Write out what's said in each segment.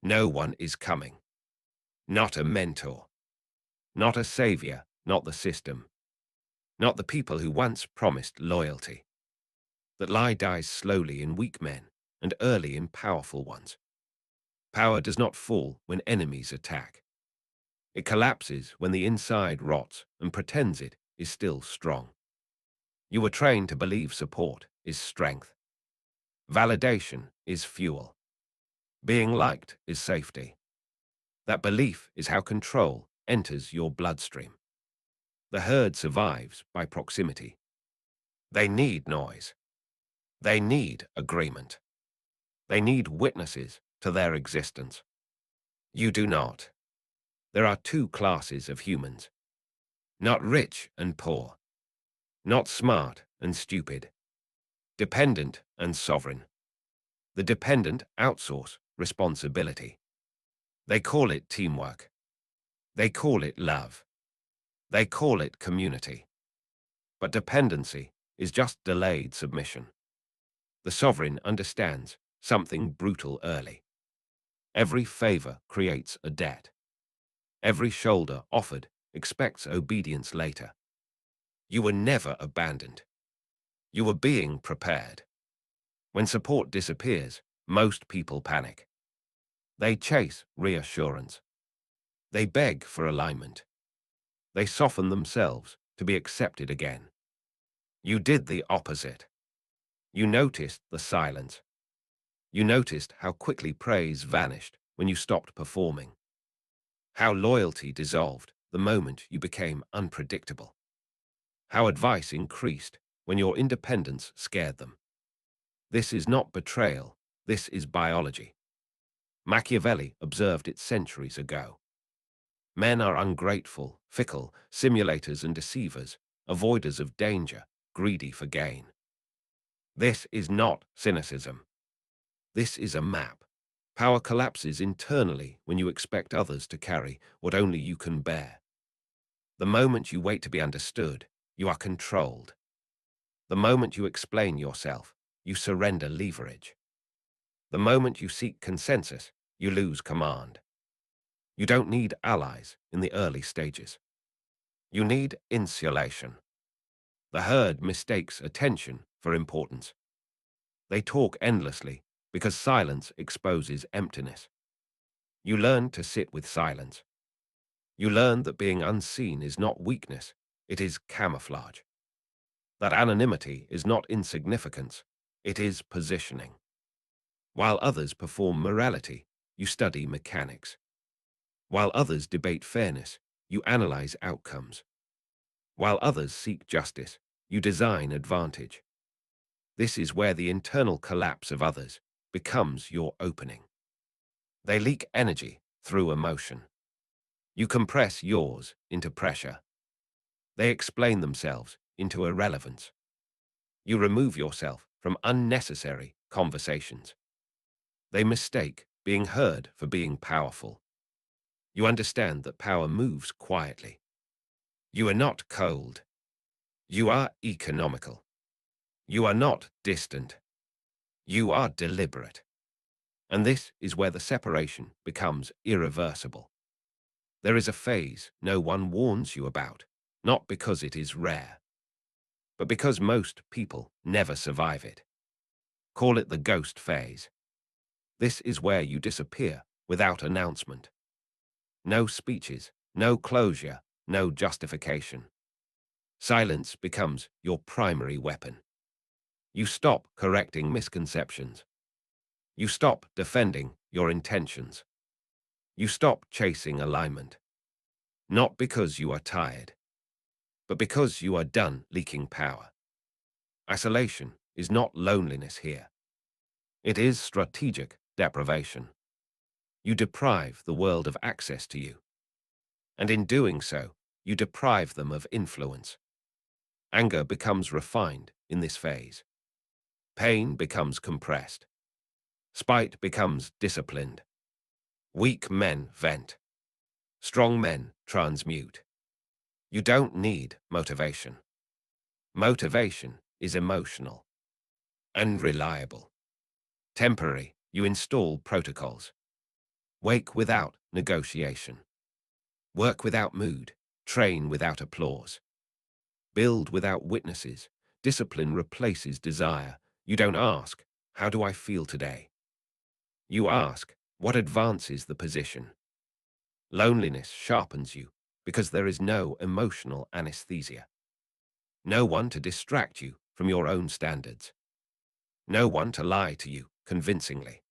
No one is coming. Not a mentor. Not a savior. Not the system. Not the people who once promised loyalty. That lie dies slowly in weak men and early in powerful ones. Power does not fall when enemies attack. It collapses when the inside rots and pretends it is still strong. You were trained to believe support is strength. Validation is fuel. Being liked is safety. That belief is how control enters your bloodstream. The herd survives by proximity. They need noise. They need agreement. They need witnesses to their existence. You do not. There are two classes of humans. Not rich and poor. Not smart and stupid. Dependent and sovereign. The dependent outsource responsibility. They call it teamwork. They call it love. They call it community. But dependency is just delayed submission. The sovereign understands something brutal early. Every favor creates a debt. Every shoulder offered expects obedience later. You were never abandoned. You were being prepared. When support disappears, most people panic. They chase reassurance. They beg for alignment. They soften themselves to be accepted again. You did the opposite. You noticed the silence. You noticed how quickly praise vanished when you stopped performing. How loyalty dissolved the moment you became unpredictable. How advice increased when your independence scared them. This is not betrayal, this is biology. Machiavelli observed it centuries ago. Men are ungrateful, fickle, simulators and deceivers, avoiders of danger, greedy for gain. This is not cynicism. This is a map. Power collapses internally when you expect others to carry what only you can bear. The moment you wait to be understood, you are controlled. The moment you explain yourself, you surrender leverage. The moment you seek consensus, you lose command. You don't need allies in the early stages. You need insulation. The herd mistakes attention for importance. They talk endlessly because silence exposes emptiness. You learn to sit with silence. You learn that being unseen is not weakness, it is camouflage. That anonymity is not insignificance, it is positioning. While others perform morality, you study mechanics. While others debate fairness, you analyze outcomes. While others seek justice, you design advantage. This is where the internal collapse of others becomes your opening. They leak energy through emotion. You compress yours into pressure. They explain themselves into irrelevance. You remove yourself from unnecessary conversations. They mistake being heard for being powerful. You understand that power moves quietly. You are not cold. You are economical. You are not distant. You are deliberate. And this is where the separation becomes irreversible. There is a phase no one warns you about, not because it is rare, but because most people never survive it. Call it the ghost phase. This is where you disappear without announcement. No speeches, no closure, no justification. Silence becomes your primary weapon. You stop correcting misconceptions. You stop defending your intentions. You stop chasing alignment. Not because you are tired, but because you are done leaking power. Isolation is not loneliness here. It is strategic deprivation. You deprive the world of access to you. And in doing so, you deprive them of influence. Anger becomes refined in this phase. Pain becomes compressed. Spite becomes disciplined. Weak men vent. Strong men transmute. You don't need motivation. Motivation is emotional. Unreliable. Temporary, you install protocols. Wake without negotiation. Work without mood. Train without applause. Build without witnesses. Discipline replaces desire. You don't ask, how do I feel today? You ask, what advances the position? Loneliness sharpens you because there is no emotional anesthesia. No one to distract you from your own standards. No one to lie to you convincingly.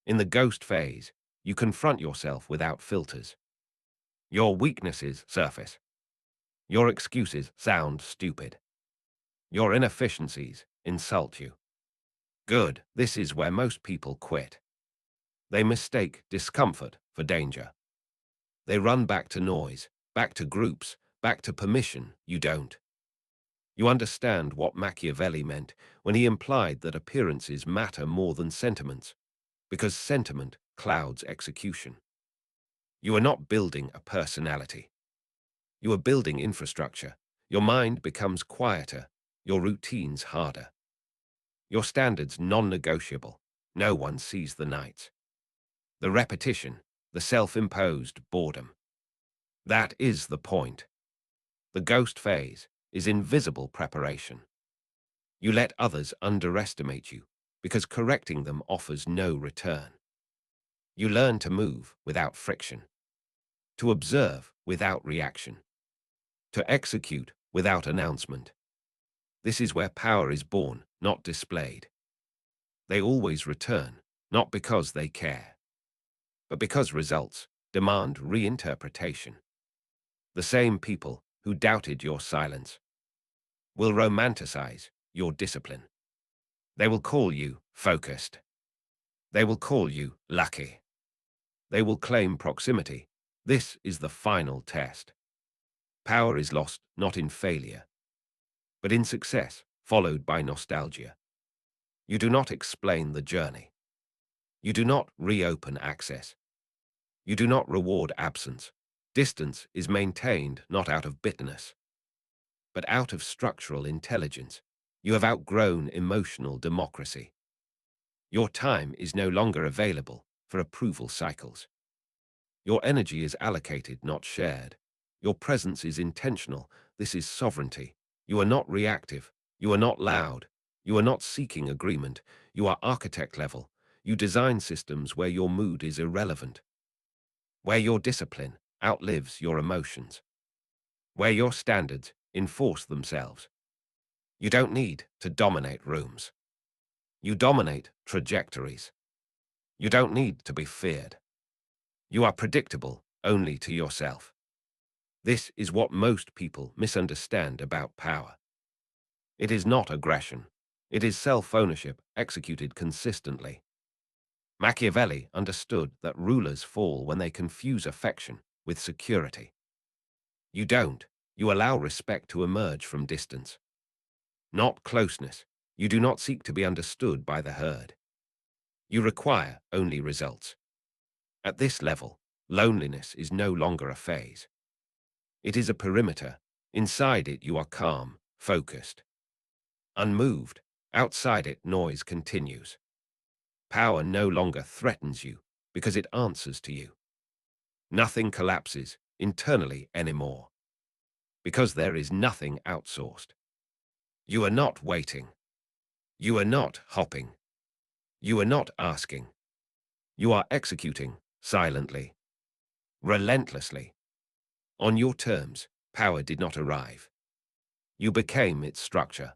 In the ghost phase, you confront yourself without filters. Your weaknesses surface. Your excuses sound stupid. Your inefficiencies insult you. Good, this is where most people quit. They mistake discomfort for danger. They run back to noise, back to groups, back to permission. You don't. You understand what Machiavelli meant when he implied that appearances matter more than sentiments, because sentiment clouds execution. You are not building a personality. You are building infrastructure. Your mind becomes quieter, your routines harder. Your standards non-negotiable. No one sees the nights. The repetition, the self-imposed boredom. That is the point. The ghost phase is invisible preparation. You let others underestimate you because correcting them offers no return. You learn to move without friction, to observe without reaction, to execute without announcement. This is where power is born, not displayed. They always return, not because they care, but because results demand reinterpretation. The same people who doubted your silence will romanticize your discipline. They will call you focused. They will call you lucky. They will claim proximity. This is the final test. Power is lost not in failure, but in success, followed by nostalgia. You do not explain the journey. You do not reopen access. You do not reward absence. Distance is maintained not out of bitterness, but out of structural intelligence. You have outgrown emotional democracy. Your time is no longer available for approval cycles. Your energy is allocated, not shared. Your presence is intentional. This is sovereignty. You are not reactive. You are not loud. You are not seeking agreement. You are architect level. You design systems where your mood is irrelevant, where your discipline outlives your emotions, where your standards enforce themselves. You don't need to dominate rooms. You dominate trajectories. You don't need to be feared. You are predictable only to yourself. This is what most people misunderstand about power. It is not aggression. It is self-ownership executed consistently. Machiavelli understood that rulers fall when they confuse affection with security. You don't. You allow respect to emerge from distance, not closeness. You do not seek to be understood by the herd. You require only results. At this level, loneliness is no longer a phase. It is a perimeter. Inside it, you are calm, focused, unmoved. Outside it, noise continues. Power no longer threatens you because it answers to you. Nothing collapses internally anymore because there is nothing outsourced. You are not waiting. You are not hopping. You are not asking. You are executing silently, relentlessly. On your terms, power did not arrive. You became its structure.